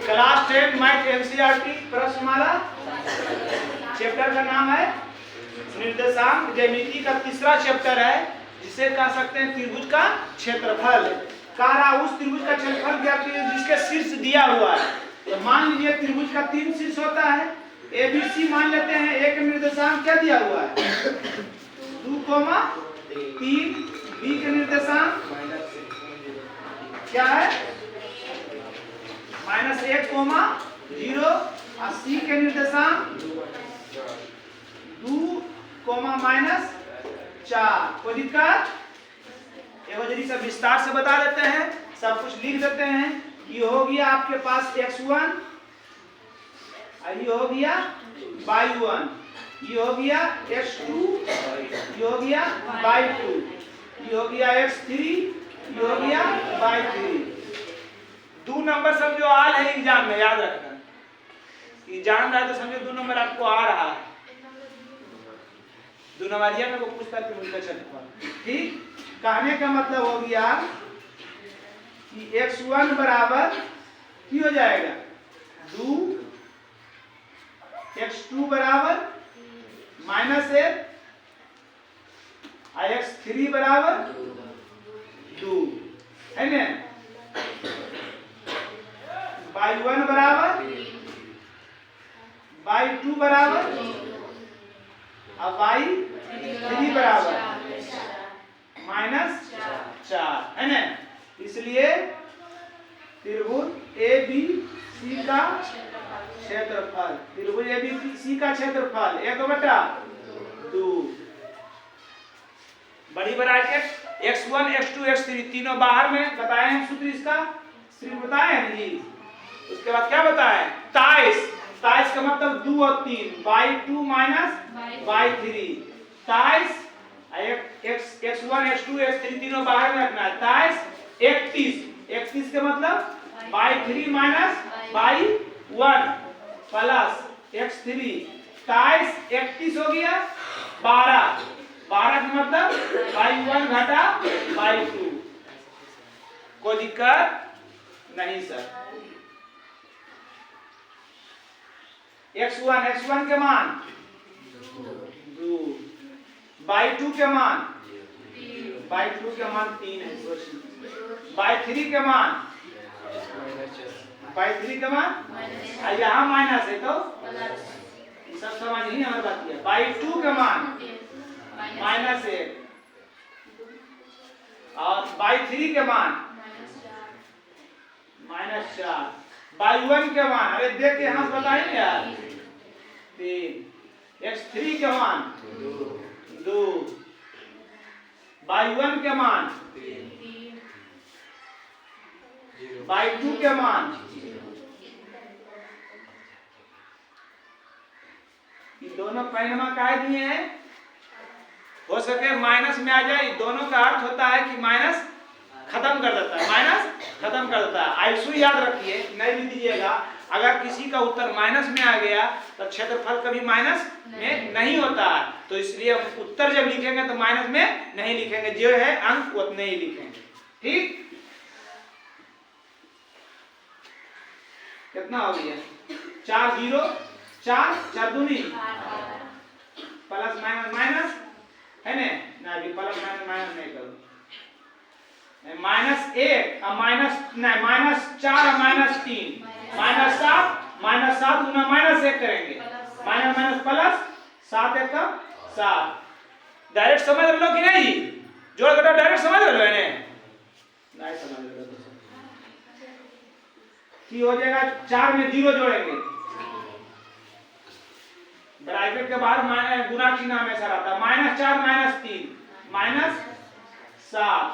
Class 10 math NCERT प्रश्नमाला chapter का नाम है निर्देशांक ज्यामिति का तीसरा चैप्टर है, जिसे कह सकते हैं त्रिभुज का क्षेत्रफल। कह रहा उस त्रिभुज का क्षेत्रफल ज्ञात कीजिए जिसके शीर्ष दिया हुआ है। तो मान लीजिए त्रिभुज का 3 शीर्ष होता है, एबीसी मान लेते हैं। एक निर्देशांक क्या दिया हुआ है 2,3, बी के निर्देशांक क्या है -1,0 और सी के निर्देशांक 2, -4। कोई दिक्कत? एक बार जल्दी से विस्तार से बता देते हैं, सब कुछ लिख देते हैं। ये हो गया आपके पास x1, ये हो गया y1, ये हो गया x2, ये हो गया y2, ये हो गया x3, ये हो गया y3। 2 नंबर समझो आल है एग्जाम में, याद रखना। एग्जाम रहा तो समझो 2 नंबर आपको आ रहा है। 2 नंबरिया में को पूछता है उनका क्षेत्रफल। ठीक, कहने का मतलब हो गया कि x1 बराबर की हो जाएगा 2, x2 बराबर -1 और x3 बराबर 2 है ना। y1 बराबर y2 बराबर और y3 बराबर -4 है ना। इसलिए त्रिभुज ABC का क्षेत्रफल, त्रिभुज ABC का क्षेत्रफल 1/2। बड़ी ब्रैकेट x1 x2 x3 तीनों बाहर में बताए हैं सूत्र, इसका सिर्फ बताए हैं जी। उसके बाद क्या बताए 23 का मतलब 2 और 3 y2 y3 23 x1 x2 x3 तीनों बाहर में रखना है। 31 के मतलब y3 y1 प्लस x3 31 हो गया 12 का मतलब y1 घटा y2। कोई दिक्कत नहीं सर। x1 के मान 2, y2 के मान 3 है, y3 के मान यहाँ माइनस है तो सब समझ नहीं हमारी बात किया। y2 के मान -1 और y3 के मान -4, y1 के मान अरे देख के यहाँ बताए यार 3, x3 के मान 2, y1 के मान y2 के मान ये दोनों पैनमा काहे दिए हैं, हो सके माइनस में आ जाए। दोनों का अर्थ होता है कि माइनस खत्म कर देता है, आइसु याद रखिए, नहीं भी दीजिएगा। अगर किसी का उत्तर माइनस में आ गया तो क्षेत्रफल कभी माइनस में नहीं होता है, तो इसलिए उत्तर जब लिखेंगे तो माइनस में नहीं लिखेंगे, जो है अंक उतने ही लिखेंगे। ठीक, कितना हो गया 4 दूनी प्लस माइनस है ना, अभी प्लस माइनस नहीं करो। -1 और -4 और -3 -7 गुना -1 करेंगे, माइनस प्लस 7 1 7। डायरेक्ट समझ लो कि नहीं, जोड़ घटा डायरेक्ट समझ लो नहीं समझ लो की हो जाएगा। 4 में 0 जोड़ेंगे, ब्रैकेट के बाहर गुना चिन्ह हमेशा रहता है। -4 -3 -7,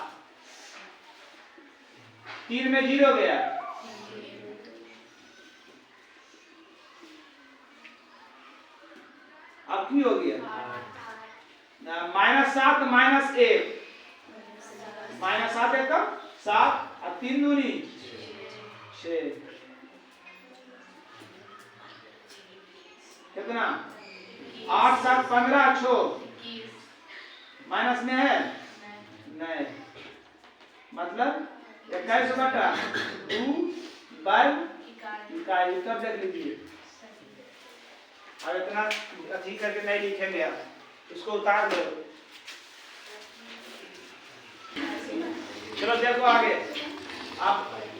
3 में 0 गया, अब की हो गया -7 -1 -7 1 7 और 3 दूनी 6, कितना 8 7 15 6 माइनस में है नहीं, मतलब 21/2 बाय इकाई उत्तर देख लीजिए। अब इतना अच्छी करके नहीं लिखेंगे आप, इसको उतार दो। चलो देखो आगे, अब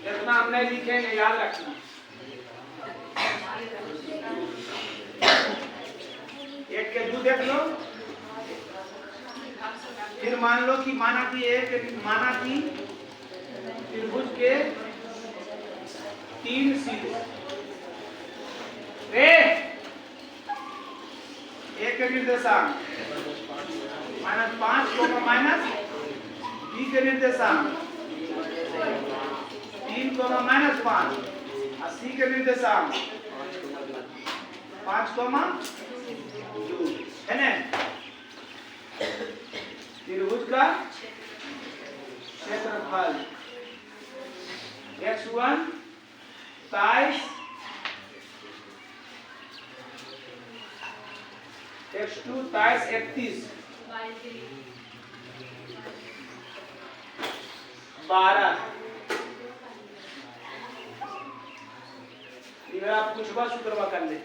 इतना हम नहीं लिखेंगे, याद रखना। एक के दो देख लो, फिर मान लो कि माना कि त्रिभुज के 3 शीर्ष रे एक के निर्देशांक -5 माइनस बी के निर्देशांक 3 -5 और सी के निर्देशांक 5 2 है ना। त्रिभुज का क्षेत्रफल x1 23, x2 23 31 12। इधर आप कुछ बात शुक्रवा कर ले।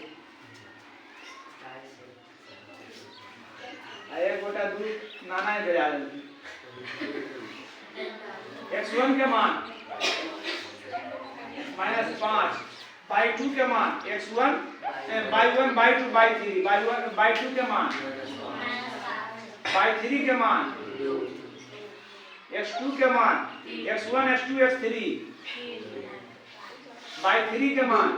एक गोटा दूध नाना है भेजा x1 के मान -5 बाई 2 के मान x1 by 1 by 2 by 3 by 2 के मान बाई 3 के मान x2 के मान x1 x2 x3 बाई 3 के मान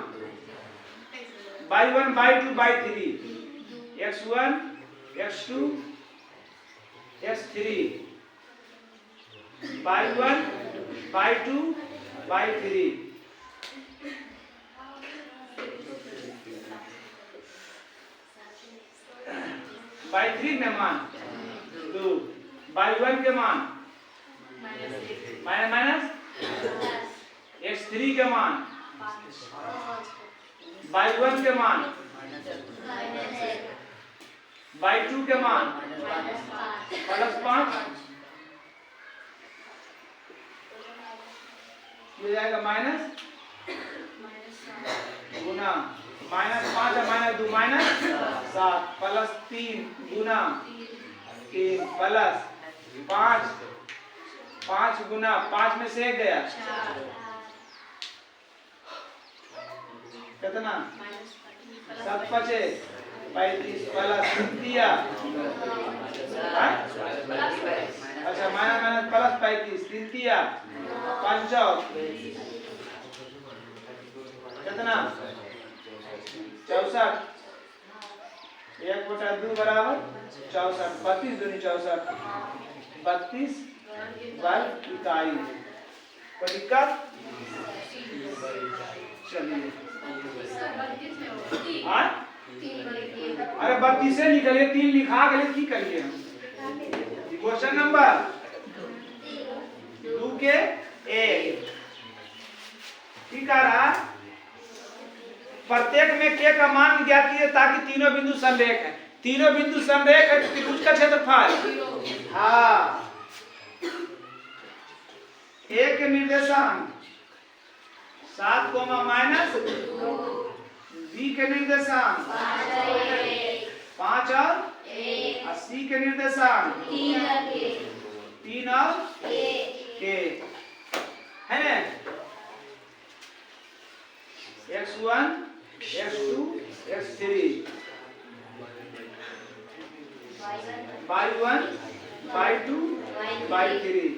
by 1 by 2 by 3 x1 x2 x3 by 1 by 2 by 3 by 3 में मान 2 बाई 1 के मान माइनस x3 के मान बाई 1 के मान बाई 2 के मान +5 ये जाएगा माइनस गुना -5 है -2 -7 +3 गुना 3 +5 गुना 5 में से 1 गया कितना 7 5 35 प्लस 3 दिया अच्छा माइनस प्लस 35 3 दिया 5 कितना 64 1/2 बराबर 64 32 दूनी 64 32 वर्ग इकाई। कोई दिक्कत? चलिए अरे 32 से निकले 3 लिखा गए की करिए हम। क्वेश्चन नंबर 2 के 1 ठीक आ रहा। प्रत्येक में k का मान ज्ञात कीजिए ताकि तीनों बिंदु समरेख है। तीनों बिंदु समरेख है तो त्रिभुज का क्षेत्रफल हाँ a के निर्देशांक 7 माइनस b के निर्देशांक 5 और c के निर्देशांक 3 और k है ना। x1 x2 x3 by 1 by 2 by 3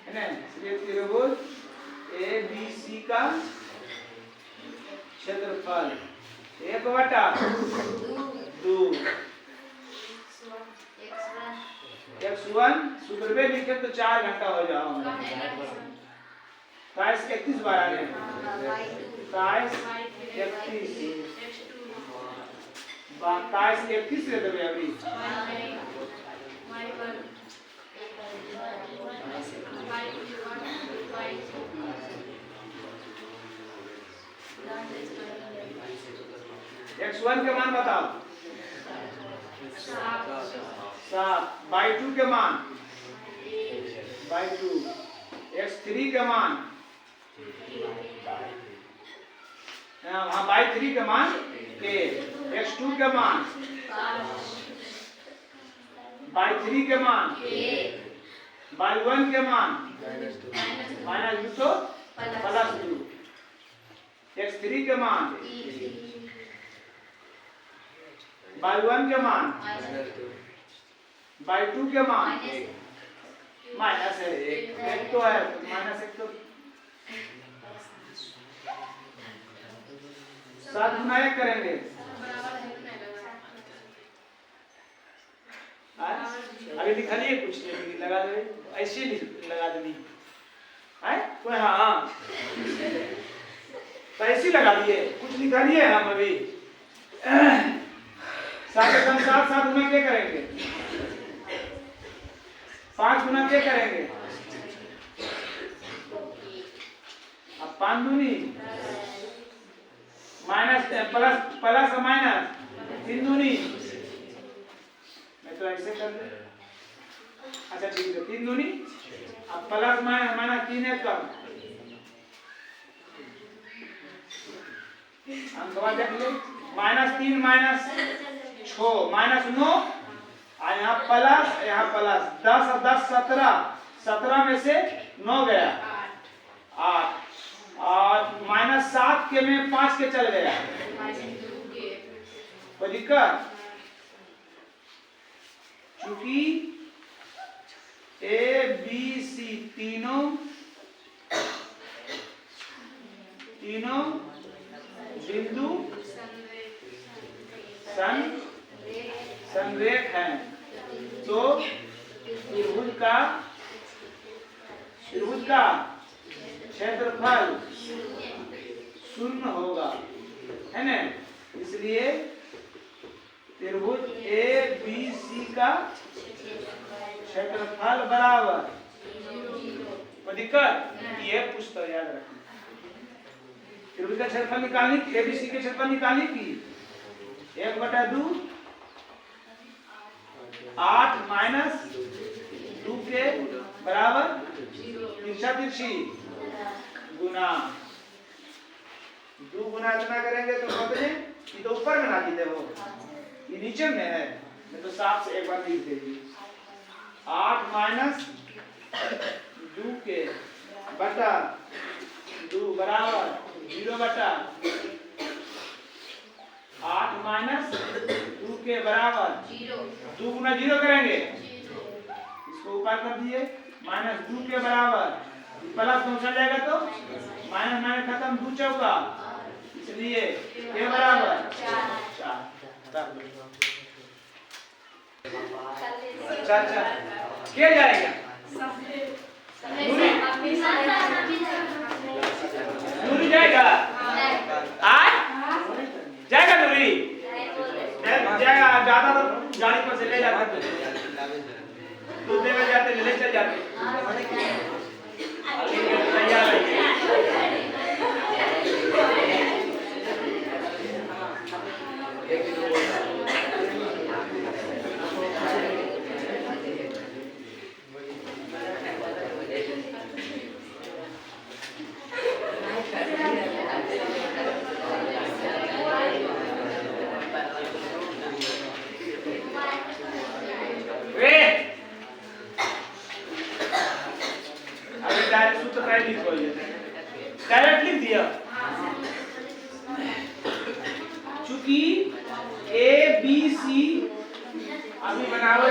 है ना। त्रिभुज ABC का क्षेत्रफल 1/2 x1 शुक्रवार लिखे तो 4 घंटा हो जाओगे 31 बार आ गए 31 ले देवे अभी x1 के मान बताओ 7 बाई 2 के मान बाई 2 x3 के मान वहाँ बाई 3 का मान k, x2 का मान बाई 3 के मान बाई 1 के मान -2 तो +2, x3 के मान बाई 1 के मान बाई 2 के मान माइनस है, एक तो है -1 तो 7 गुना 1 करेंगे, अभी लिखलिए कुछ नहीं लगा दे, ऐसे लगा देनी है कोई। हाँ तो ऐसे लगा दिए, कुछ लिखलिए हम अभी 7 कम 7 गुना क्या करेंगे, 5 गुना क्या करेंगे, अब 5 दूनी माइनस प्लस माइनस 3 दूनी, मैं तो ऐसे कर दे, अच्छा ठीक है 3 दूनी, अब प्लस माइनस 3 है कम, अंक देख ले, -3 -6 -9, और यहाँ प्लस 10 और 10 17 में से 9 गया 8, और -7 के में 5 के चल गया, कोई दिक्कत, चूंकि ए बी सी तीनों बिंदु संरेख हैं, तो त्रिभुज का क्षेत्रफल 0 होगा, है ना। इसलिए त्रिभुज ए बी सी का क्षेत्रफल बराबर, कोई दिक्कत, ये पुस्तक याद रखना। त्रिभुज का क्षेत्रफल निकालने की, एबीसी के क्षेत्रफल निकालने की 1/2 8 - 2 के बराबर तिरछी गुना 2 गुना इतना करेंगे तो बदले, ये तो ऊपर में ना लिखे हो, ये नीचे में है, मैं तो साफ से एक बार लिख देंगे 8 - 2 के बटा 2 बराबर 0 बटा 8 - 2 के बराबर 2 गुना 0 करेंगे, इसको ऊपर कर दिए, -2 के बराबर प्लस में चल जाएगा तो माइनस खत्म, 2 चौका, इसलिए के बराबर 4। अच्छा क्या जाएगा, दूरी जाएगा, जाएगा दूरी जाएगा, ज्यादा तो गाड़ी पर से ले जाते, दूध देने जाते, ले चल जाते, तैयार है। डायरेक्ट लिख दिया, चूंकि ए बी सी अभी बनाओ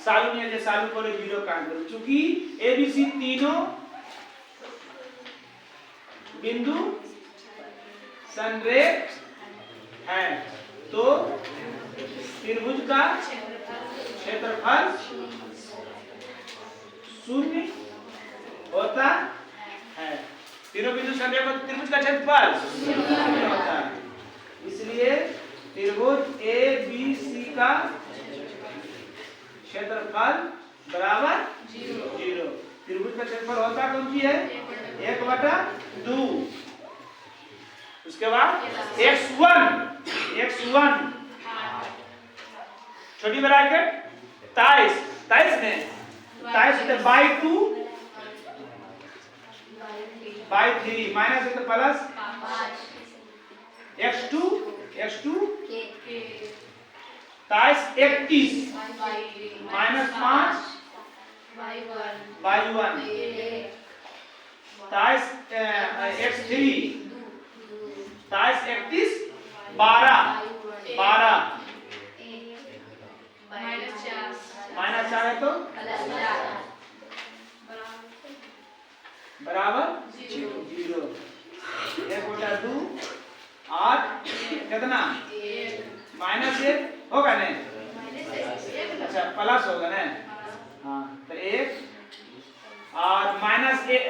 सालू नहीं है, सालू को 0 काट दो, चूंकि ए बी सी तीनों बिंदु संरेख हैं, तो त्रिभुज का क्षेत्रफल 0 होता है। तीनों बिंदु संरेख और त्रिभुज का क्षेत्रफल 0 होता है, इसलिए त्रिभुज ए बी सी का क्षेत्रफल बराबर 0। त्रिभुज का क्षेत्रफल होता कौन सी है, 1/2। उसके बाद x1 छोटी ब्रैकेट 23 में 23 बाई 2 बाई 3 माइनस है तो plus x2 23 minus 5 by 1 23 x3 23 31 12 minus 4 है तो बराबर 0 1 बटा 2 8 कितना माइनस 1 होगा ना अच्छा प्लस होगा ना हाँ तो 1 और माइनस 1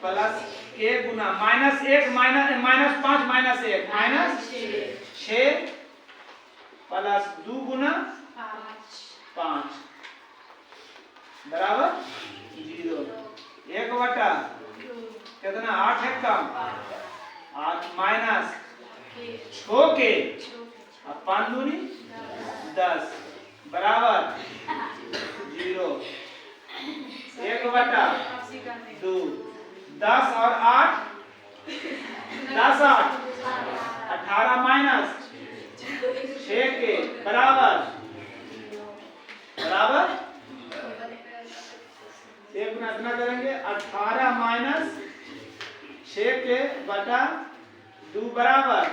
प्लस 1 गुना minus 1 minus 5 minus 1 minus 6 plus 2 गुना 5 बराबर 0 1 बटा कितना 8 है कम 8 माइनस 6 के और 5 दूनी 10 बराबर 0 1 बटा 2 10 और 8 10 8 18 माइनस 6 के बराबर एक गुना इतना करेंगे 18 माइनस 6 के बटा 2 बराबर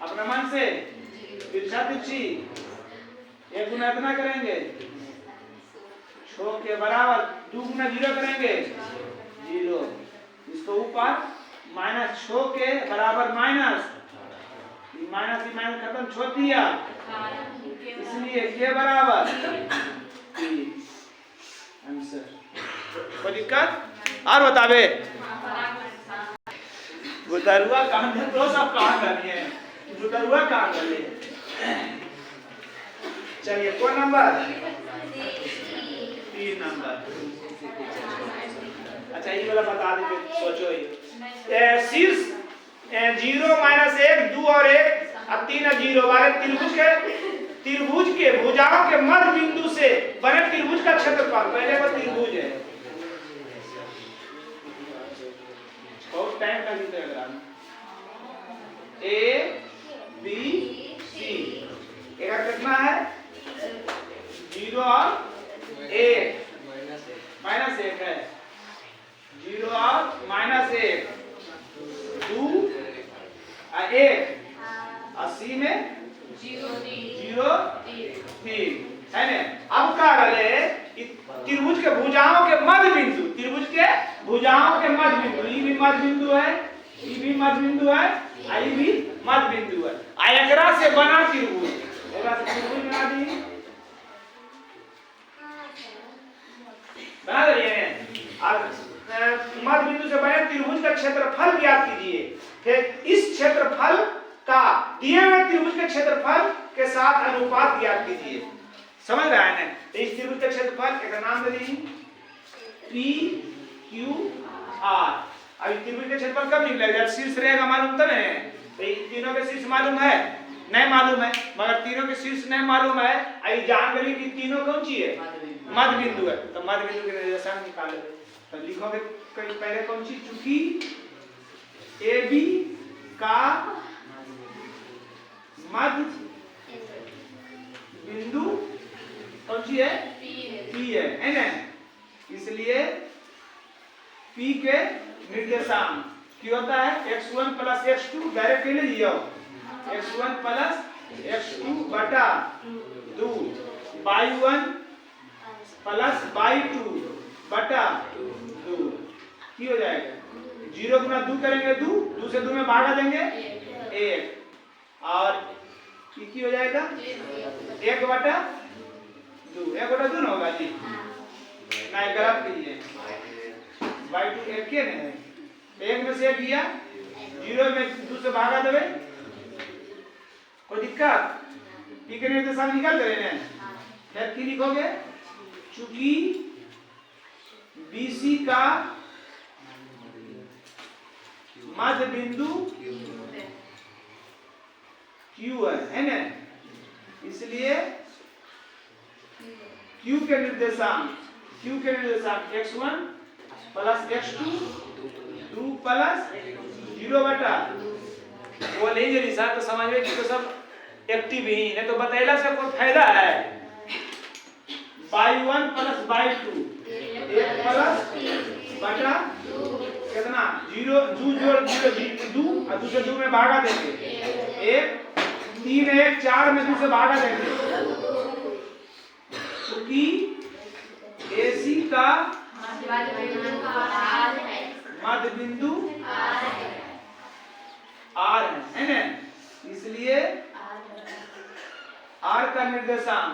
अपने मन से तिरछा तिरछी एक गुना इतना करेंगे 6 के बराबर 2 गुना 0 करेंगे 0 इसको ऊपर माइनस 6 के बराबर माइनस खत्म छोड़ दिया इसलिए के बराबर आंसर कोई दिक्कत और बतावे बुतरुआ कहां है तो सब कहां करनी है बुतरुआ कहां कर ले चलिए कौन नंबर 3 नंबर अच्छा ये वाला बता दीजिए सोचो ये शीर्ष 0 माइनस 1 2 और 1 अब 3 और 0 वाले त्रिभुज के भुजाओं के मध्य बिंदु से बने त्रिभुज का क्षेत्रफल पहले वो त्रिभुज है बहुत टाइम का गीत है ए बी सी एक कितना है 0 और 1 माइनस 1 है 0 और माइनस 1 2 और 1 और सी में 0 3 है ना अब क्या करे त्रिभुज के भुजाओं के मध्य बिंदु ये भी मध्य बिंदु है ये भी मध्य बिंदु है ये भी मध्य बिंदु है एकरा से बना त्रिभुज बना दी बना दिए मध्य बिंदु से बने त्रिभुज का क्षेत्रफल ज्ञात कीजिए फिर इस क्षेत्रफल का दिए हुए त्रिभुज के क्षेत्रफल के साथ अनुपात ज्ञात कीजिए समझ रहा है ना तो इस त्रिभुज का क्षेत्रफल एक नाम दे दीजिए P Q R अब इस त्रिभुज का क्षेत्रफल कब निकलेगा जब शीर्ष रहेगा मालूम तब है तो इन तीनों के शीर्ष मालूम है नहीं मालूम है मगर तीनों के शीर्ष नहीं मालूम है आई जान गई कि तीनों कौन सी है मध्य बिंदु है तो मध्य बिंदु के निर्देशांक निकालोगे तो लिखोगे पहले कौन सी चूंकि AB का मध्य बिंदु कौन सी है P है ना इसलिए P के निर्देशांक क्या होता है x1 प्लस x2 डायरेक्ट ले लीजिए x1 प्लस x2 बटा 2 y1 प्लस y2 बटा 2 की हो जाएगा 0 गुना 2 करेंगे 2 से 2 में भागा देंगे 1 और की हो जाएगा 1 बटा 2 ना होगा जी ना गलत कीजिए y2 1 के नहीं है 1 में से 1 किया 0 में 2 से भागा देवे कोई दिक्कत p के निर्देशांक निकाल दे रहे हैं फिर की लिखोगे चूंकि BC का मध्य बिंदु Q है ना इसलिए Q के निर्देशांक x1 प्लस x2 2 प्लस 0 बटा वो ले जे रिसा तो समझ में कि तो सब एक्टिव ही नहीं तो बतैला से कोई फायदा है। बाई 1 प्लस बाई 2 1 प्लस बटा कितना 0 2 जोड़ 0 2 और दूसरे 2 में भागा देंगे 1 3 1 4 में 2 से भागा देंगे क्योंकि AC का मध्य बिंदु R है ना, इसलिए R का निर्देशांक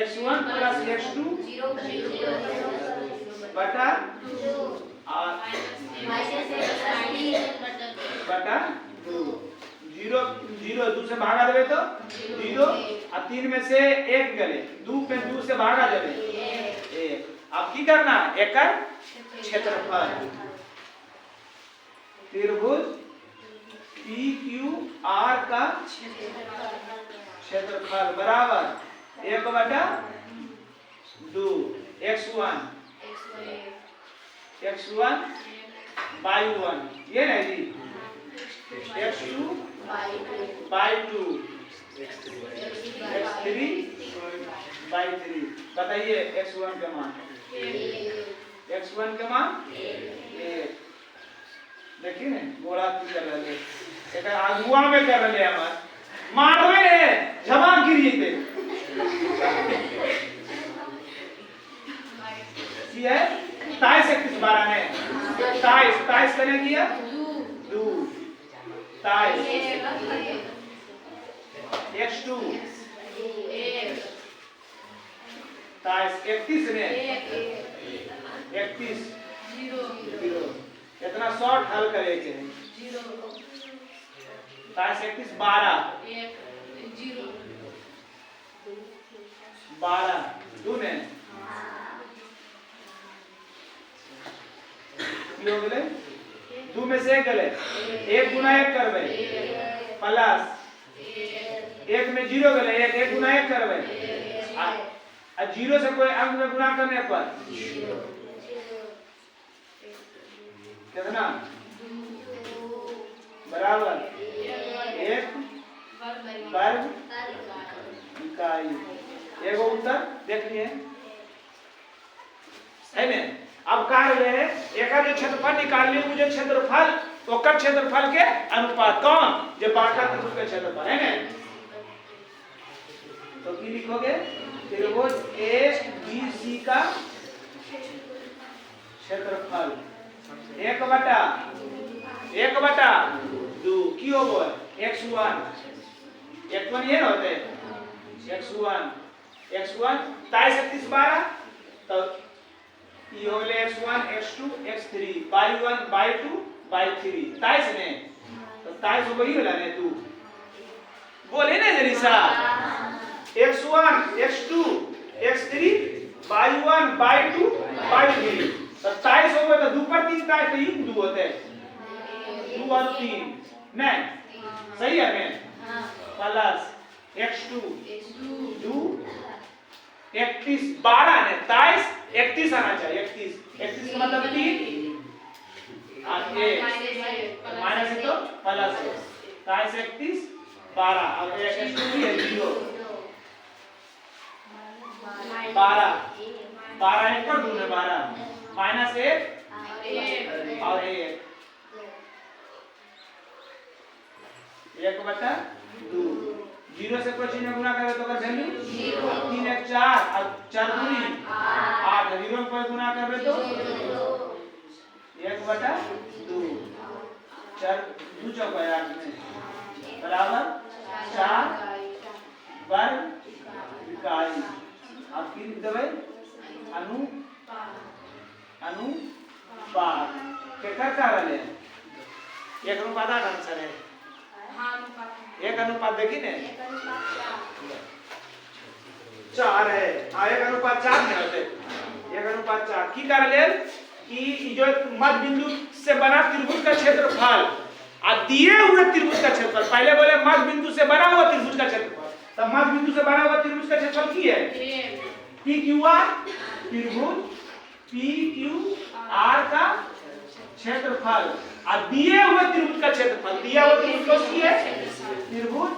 x1 प्लस x2 बटा R बटा 0 0 2 से भागा देवे तो 0 और 3 में से 1 गले 2 पे 2 से भागा देवे 1। अब की करना एकर क्षेत्रफल त्रिभुज PQR का क्षेत्रफल बराबर 1 बटा 2 x1 बाई 1 ये नहीं जी x2 बाई 2 x3 बाई 3। बताइए x1 का मान x1 का मान 1। देखिए ना गोला की कर रहे एक आगुआ में कर रहे हमार मारवे ने जवान गिरी थे ये 27 12 ने 27 करने किया 2 27 x2 31 ने 31 0 इतना शॉर्ट हल करेंगे 31 12 12 2 ने हो गए 2 में से 1 गले 1 गुना 1 करबे प्लस 1 में 0 गले 1 गुना 1 करबे आ 0 से कोई अंक में गुना करने पर कितना बराबर 1 वर्ग इकाई। एगो उत्तर देख लिए है ना। अब का रहे एक जो क्षेत्रफल निकाल लिए मुझे क्षेत्रफल तो कर क्षेत्रफल के अनुपात कौन जो बाका त्रिभुज का क्षेत्रफल है ना। तो की लिखोगे त्रिभुज ABC का क्षेत्रफल 1 बटा 2 की होगो x1 ये ना होते x1 23 31 12 तो ये हो गए x1 x2 x3 by 1 by 2 by 3 23 ने तो 23 हो गई वाला ने तू बोले ना जरी सा x1 x2 x3 by 1 by 2 by 3 27 हो गए तो 2 पर 3 का तो ये 2 होते हैं 2 और 3 नहीं सही है मैं प्लस x2 2 31 12 ने 23 31 आना चाहिए 31 का मतलब 3 और 1 माइनस है तो प्लस 23 31 12 अब x2 भी है 0 12 एक पर 2 ने 12 माइनस 1 और 1 बटा 2 0 से कोई चीज में गुना करे तो अगर वैल्यू 3 1 4 और 4 दूनी 8 0 में कोई गुना करे तो 1 बटा 2 4 2 चौक 8 में बराबर 4 वर्ग इकाई। अब की लिख देवे अनुपात के कर रहे हैं 1 अनुपात 8 आंसर है। एक अनुपात देखी ने 4 है 1 अनुपात 4 में होते 1 अनुपात 4 की कर ले कि जो मध्य बिंदु से बना त्रिभुज का क्षेत्रफल आ दिए हुए त्रिभुज का क्षेत्रफल पहले बोले मध्य बिंदु से बना हुआ त्रिभुज का क्षेत्रफल तब मध्य बिंदु से बना हुआ त्रिभुज का क्षेत्रफल की है PQR त्रिभुज PQR का क्षेत्रफल और दिए हुए त्रिभुज का क्षेत्रफल, दिया हुआ त्रिभुज कौन सी है? त्रिभुज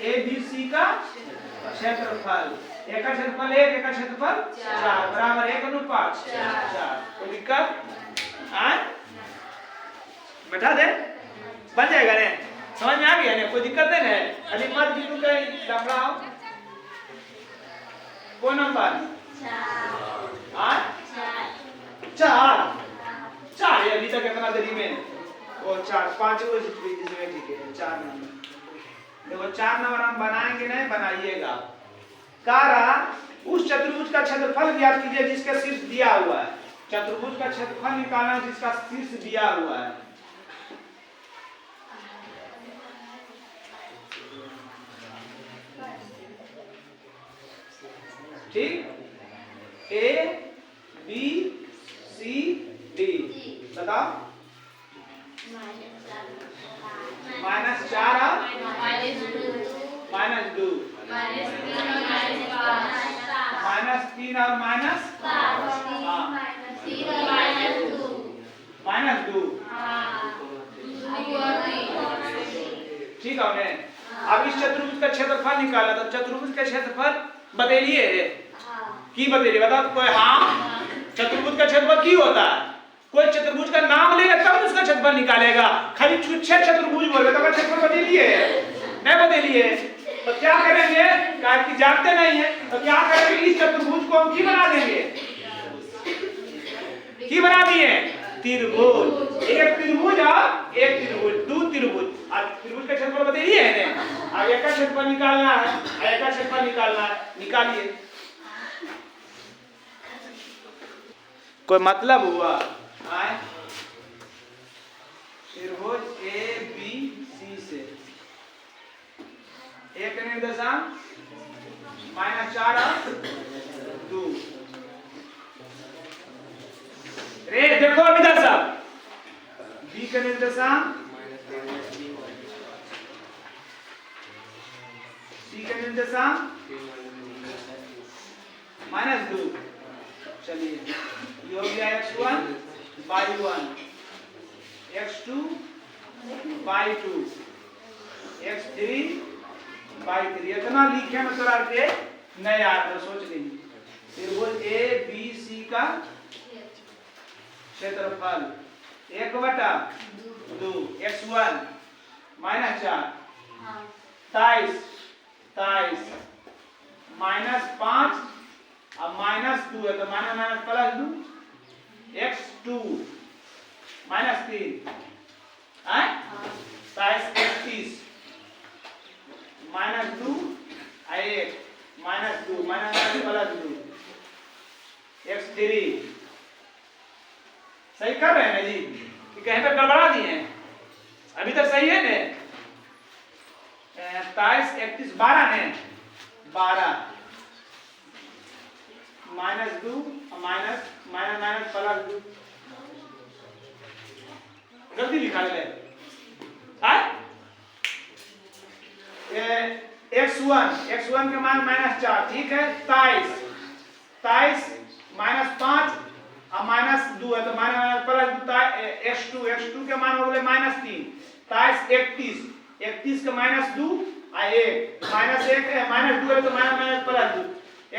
ABC का क्षेत्रफल, एक का क्षेत्रफल 1, एक का क्षेत्रफल 4 बराबर 1:4। कोई दिक्कत? बैठा दे, बन जाएगा ने, समझ में आ गया ने, कोई दिक्कत नहीं है। अभी मत भी तू कहीं लफड़ा हो। कौन नंबर? 4 है अभी तक कितना देरी में? वो 4 5 वो इसमें ठीक है 4 नंबर। देखो 4 नंबर हम बनाएंगे नहीं, बनाइएगा। कारा उस चतुर्भुज का क्षेत्रफल ज्ञात कीजिए जिसका शीर्ष दिया हुआ है। चतुर्भुज का क्षेत्रफल निकालना है जिसका शीर्ष दिया हुआ है। ठीक, A B C D बताओ। -4 और -2 -3 और -2 ठीक है। अब इस चतुर्भुज का क्षेत्रफल निकाला, तो चतुर्भुज का क्षेत्रफल बतेलिए की बतेलिए, बताओ कोई। हाँ, चतुर्भुज का क्षेत्रफल की होता है? कोई चतुर्भुज का नाम लेगा तब उसका क्षेत्रफल निकालेगा। खाली छुच्छे चतुर्भुज बोले तो क्षेत्रफल बतेलिए नहीं बतेलिए, तो क्या करेंगे? क्या कि जानते नहीं है तो क्या करेंगे? इस चतुर्भुज को हम की बना देंगे, की बना दिए त्रिभुज। एक त्रिभुज और एक त्रिभुज, 2 त्रिभुज। और त्रिभुज का क्षेत्रफल बतेलिए है ना, और एक का क्षेत्रफल निकालना है, एक का क्षेत्रफल निकालना है, निकालिए। कोई मतलब हुआ? त्रिभुज ABC से एक निर्देशांक -4 और 2। रे देखो अभी दर्शक, B का निर्देशांक, C का निर्देशांक -2। चलिए ये हो गया x1 y1, x2 y2, x3 y3। इतना लिखे में तोरा के नहीं आ रहा, सोच लीजिए। त्रिभुज ABC का क्षेत्रफल 1/2 x1 -4 23 -5 अब -2 है तो -+2 x2 -3 31 -2 1 -2 -+2 x3। सही कर रहे हैं ना जी कि कहीं पे गड़बड़ा दिए हैं? अभी तक सही है ना? 23 31 12 ने 12 -2 -+2 गलती लिखा ले x1 के मान -4 ठीक है। 23 -5 और -2 है तो x2 के मान हो गए -3। 23 31 के -2 और 1 -1 है -2 है तो -+2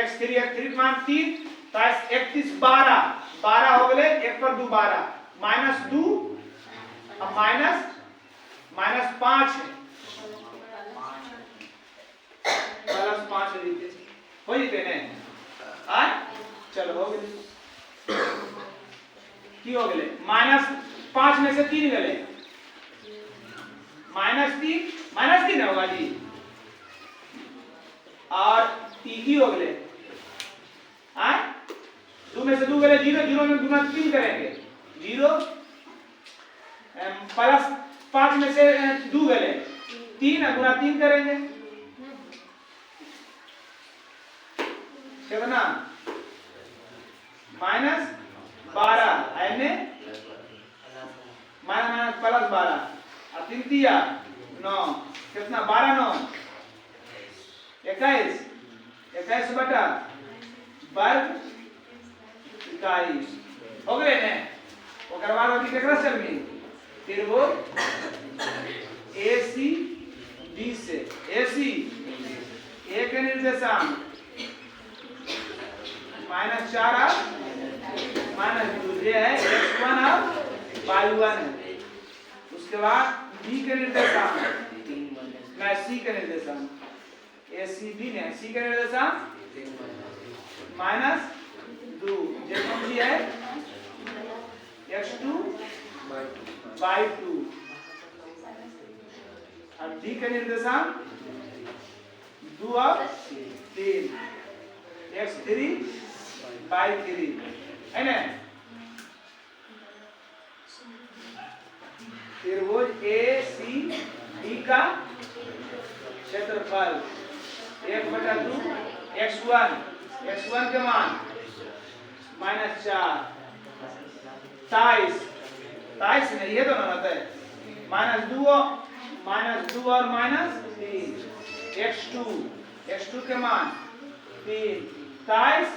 x3 के मान 3 31 12 हो गए 1 पर 2 12 -2 अब -5 है +5 लिखते हो जीते ने चलो हो गए की हो गए -5 में से 3 गए -3 होगा जी और की हो गए 2 में से 2 गए 0 0 में गुना 3 करेंगे 0 +5 में से 2 गए 3 गुना 3 करेंगे कितना -12 ऐने -+12 और 3 दिया 9 कितना 12 9 21 बटा वर्ग 21 हो गए ने ओकर बाद अभी केकरा चलमी त्रिभुज AC D से AC A के निर्देशांक -4 और -2 ये है x1 और y1 है। उसके बाद B के निर्देशांक मैं C के निर्देशांक ACB ने C के निर्देशांक -2 ये कौन सी है x2 y2 और D के निर्देशांक 2 और 3 x3 y3 है ना। त्रिभुज ACD का क्षेत्रफल 1/2 x1 के मान -4 23 नहीं ये दोनों रहता है -2 और -3 x2 के मान 3 23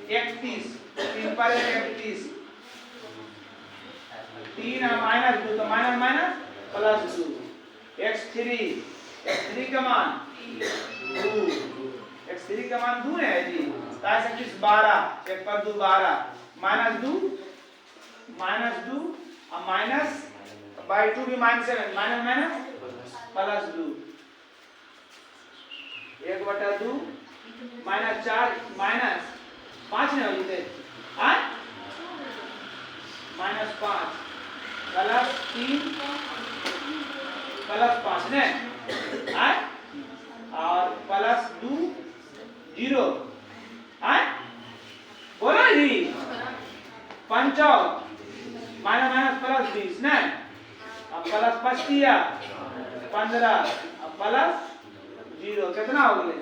31 3 पर 31 3 और -2 तो +2 x3 का मान 2 x3 का मान 2 है जी 23 12 1 पर 2 12 -2 और -/2 भी -7 -/+2 1/2 -4 -5 नहीं हो जाते -5 +3 +5 ने और +2 0 बोला जी 5 -20 ने अब +5 किया 15 अब +0 कितना हो गए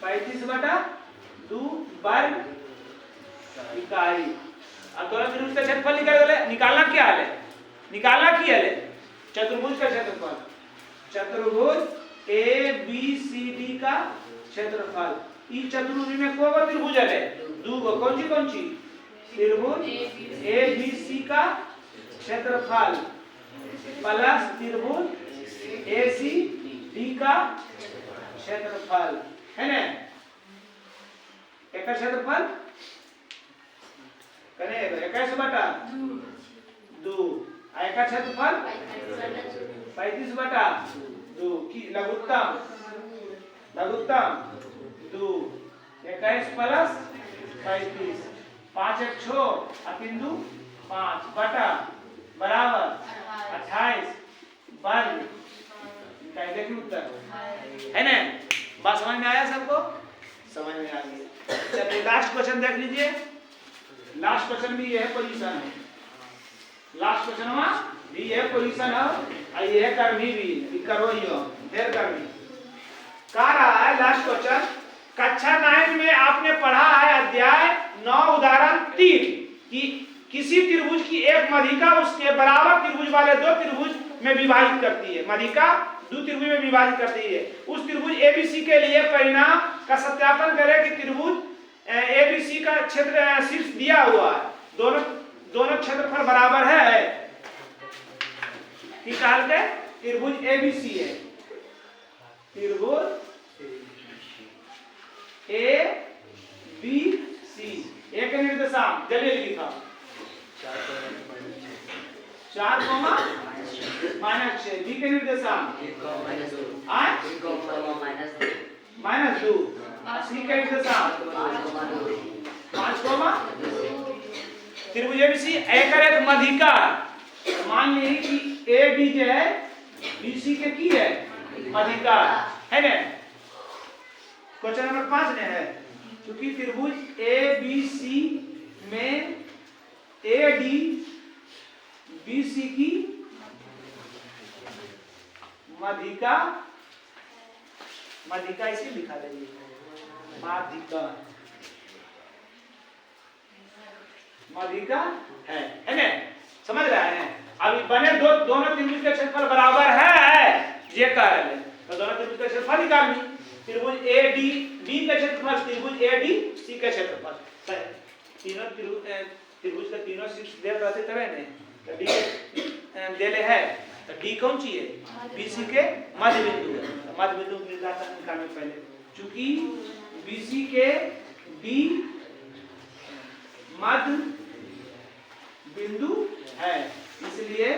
35/2 वर्ग इकाई। अब दोनों त्रिभुज का क्षेत्रफल निकालना क्या है चतुर्भुज का क्षेत्रफल चतुर्भुज ABCD का क्षेत्रफल इस चतुर्भुज में कोगो त्रिभुज है दूगो कौन सी त्रिभुज ABC का क्षेत्रफल प्लस त्रिभुज ACD का क्षेत्रफल है ना। एक क्षेत्रफल कने 21/2 एक क्षेत्रफल 35/2 की लघुत्तम 2 21 + 35 5 1 6 और 3 2 5 बटा बराबर 28 वर्ग इकाई। देखिए उत्तर है ना। बात समझ में आया सबको समझ में आ गया। चलिए लास्ट क्वेश्चन देख लीजिए। लास्ट क्वेश्चन भी ये है पोजीशन है लास्ट क्वेश्चन में भी ये पोजीशन है और ये है कर्मी भी करो यो ढेर कर्मी कह रहा है। लास्ट क्वेश्चन कक्षा 9 में आपने पढ़ा है अध्याय 9 उदाहरण 3 कि किसी त्रिभुज की एक मधिका उसके बराबर त्रिभुज वाले दो त्रिभुज में विभाजित करती है। मधिका दो त्रिभुज में विभाजित करती है। उस त्रिभुज ABC के लिए परिणाम का सत्यापन करें कि त्रिभुज ABC का क्षेत्र शीर्ष दिया हुआ है दोनों क्षेत्रफल बराबर है कि काल के त्रिभुज ABC है। त्रिभुज ABC एक निर्देशांक जल्दी लिखा 4 -6 B के निर्देशांक -2 C के निर्देशांक 5 त्रिभुज ABC एक मधिका मान लीजिए कि AB जो है BC के की है मधिका है ना। क्वेश्चन नंबर 5 ने है क्योंकि त्रिभुज ABC में AD BC की मधिका इसे लिखा दीजिए मधिका है ना। समझ रहे हैं। अभी बने दोनों त्रिभुज का क्षेत्रफल बराबर है ये कह रहे हैं तो दोनों त्रिभुज का क्षेत्रफल निकालनी। त्रिभुज ADB का क्षेत्रफल त्रिभुज ADC का क्षेत्रफल तीनों त्रिभुज के तीनों शीर्ष देव रहते तबे ने तो डी के देले है तो डी कौन चाहिए बीसी के मध्य बिंदु है तो मध्य बिंदु निर्धारण निकालने पहले चूंकि बीसी के डी मध्य बिंदु है इसलिए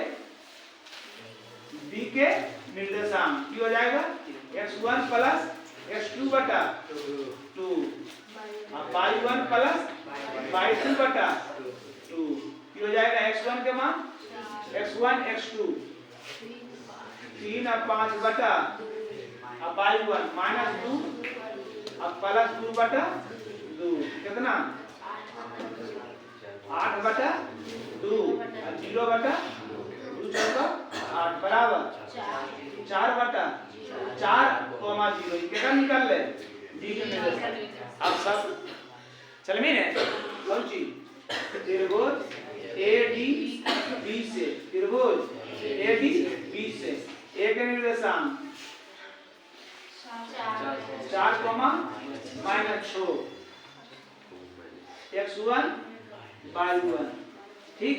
बी के निर्देशांक की हो जाएगा x1 प्लस x2 बटा 2 y1 प्लस y2 बटा 2 की हो जाएगा x1 के मान x1 x2 3 और 5 बटा अब y1 माइनस 2 अब प्लस 2 बटा 2 कितना 8 बटा 2 और 0 बटा 2 चौका 8 बराबर 4 बटा 4 कोमा 0 कितना निकल ले डी के निर्देशांक अब सब चल में है कौन चीज त्रिभुज AD B से त्रिभुज AD B से ए के निर्देशांक 4 कोमा माइनस 6 x1 y1 ठीक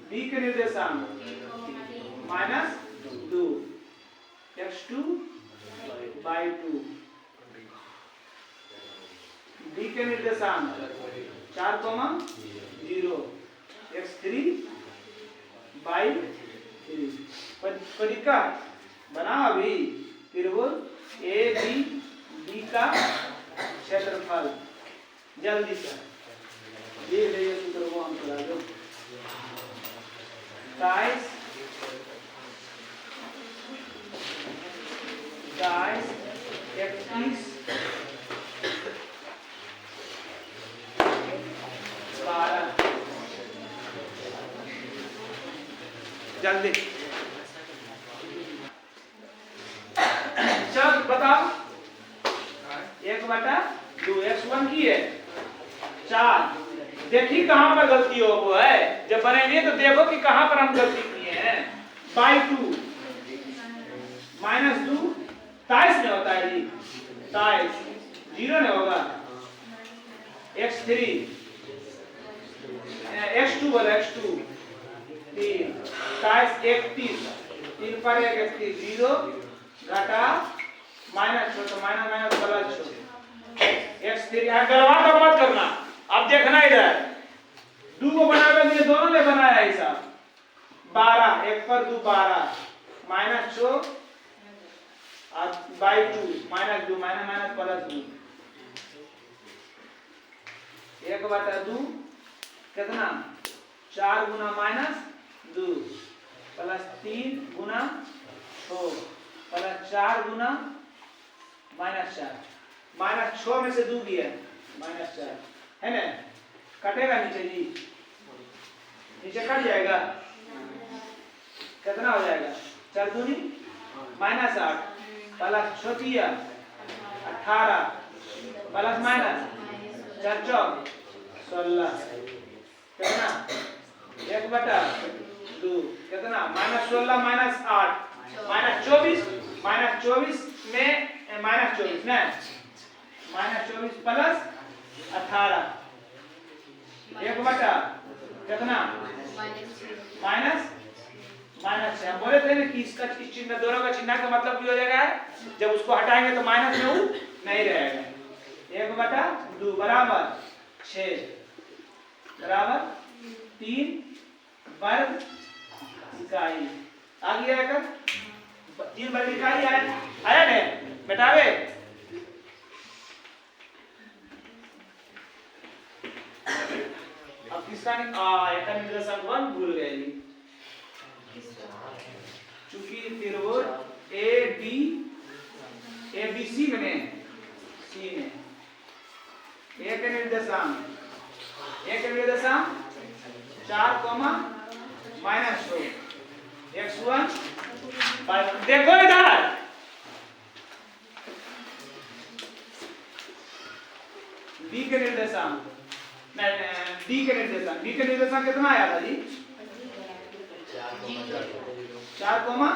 बी के निर्देशांक माइनस 2 x2 y2 डी के निर्देशांक 4 कोमा 0 x3 y3 परीक्षा बना अभी त्रिभुज ए बी डी का क्षेत्रफल जल्दी से ये ले सूत्र को हम करा दो गाइस 31 12 जल्दी चल बताओ 1 बटा 2 x1 की है 4 देखिए कहां पर गलती हो वो है जब बनेंगे तो देखो कि कहां पर हम गलती किए हैं बाई 2 माइनस 2 23 में होता है जी 23 0 में होगा x3 x2 बोला x2 3 23 31 3 पर 1 0 घटा माइनस छो तो माइनस माइनस प्लस छो x3 गलवा तो मत करना अब देखना इधर 2 को बनाकर ये दोनों ने बनाया हिसाब 12 1 पर 2 12 माइनस 6 और by 2 minus 2 minus minus plus 2 1 बटा 2 कितना 4 गुना माइनस 2 प्लस 3 गुना 6 प्लस 4 गुना माइनस 4 माइनस 6 में से 2 गया माइनस 4 है ना कटेगा नीचे जी नीचे कट जाएगा कितना हो जाएगा 4 दूनी माइनस 8 प्लस 6 18 प्लस माइनस 4 चौक 16 कितना 1 बटा 2 कितना माइनस 16 माइनस 8 माइनस 24 में माइनस 24 ना माइनस 24 प्लस 18 1 बटा कितना माइनस माइनस हम बोले थे ना कि इसका इस चिन्ह दोनों का चिन्ह का मतलब भी हो जाएगा जब उसको हटाएंगे तो माइनस में वो नहीं रहेगा 1 बटा 2 बराबर 6 बराबर 3 वर्ग इकाई आ गया कर 3 वर्ग इकाई आया ने बेटावे अब किसका एक निर्देशांक 1 भूल गए जी चूंकि त्रिभुज A D A B C बने सी में एक निर्देशांक 4 कोमा माइनस 2 x1 देखो इधर डी के निर्देशांक डी के निर्देशांक कितना आया था जी 4 कोमा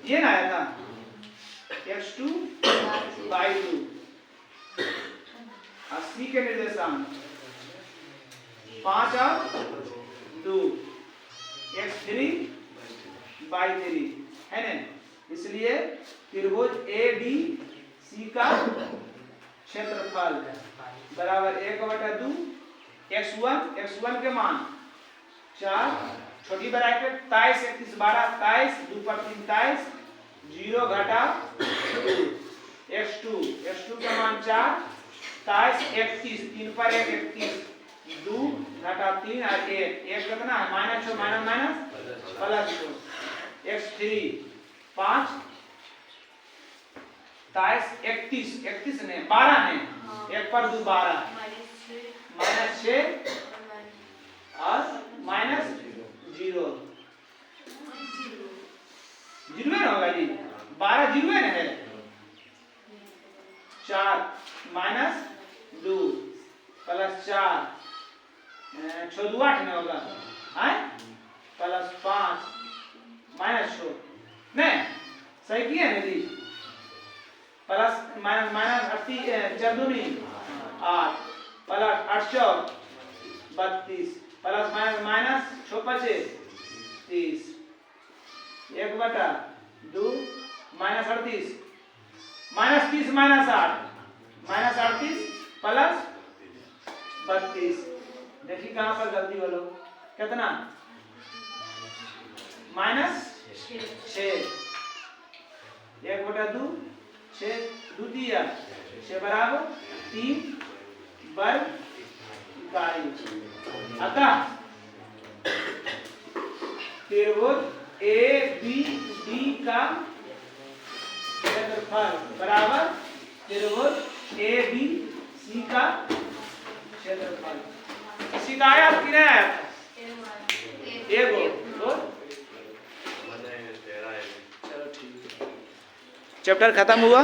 ये ना आया था x2 by 2 और सी के निर्देशांक 5 और 2 x3/3 है ना। इसलिए त्रिभुज ABC का क्षेत्रफल बराबर 1/2 x1 के मान 4 छोटी ब्रैकेट 23 31 12 23 2 पर 3 23 0 घटा 2 x2 का मान 4 23 31 3 पर 1 31 2 घटा 3 और 1 कितना है -6 माइनस प्लस 2 x3 5 23 31 ने 12 ने 1 पर 2 12 -6 और -0 जीरो ना होगा जी 12 जीरो है ना 4 -2 प्लस 4 6 2 8 में होगा है प्लस 5 -6 नहीं सही किया है जी प्लस माइनस 4 दूनी 8 प्लस 8 चौक 32 प्लस माइनस 6 पचे 30 1/2 -38 -30 -8 -38 प्लस 32 देखिए कहां पर गलती हो लो कितना -6 1/2 6 द्वितीय 6 बराबर 3 वर्ग इकाई। अतः त्रिभुज ABD का क्षेत्रफल बराबर त्रिभुज ABC का क्षेत्रफल। किसी का आया कि नहीं आया? एगो तो चलो ठीक है चैप्टर खत्म हुआ।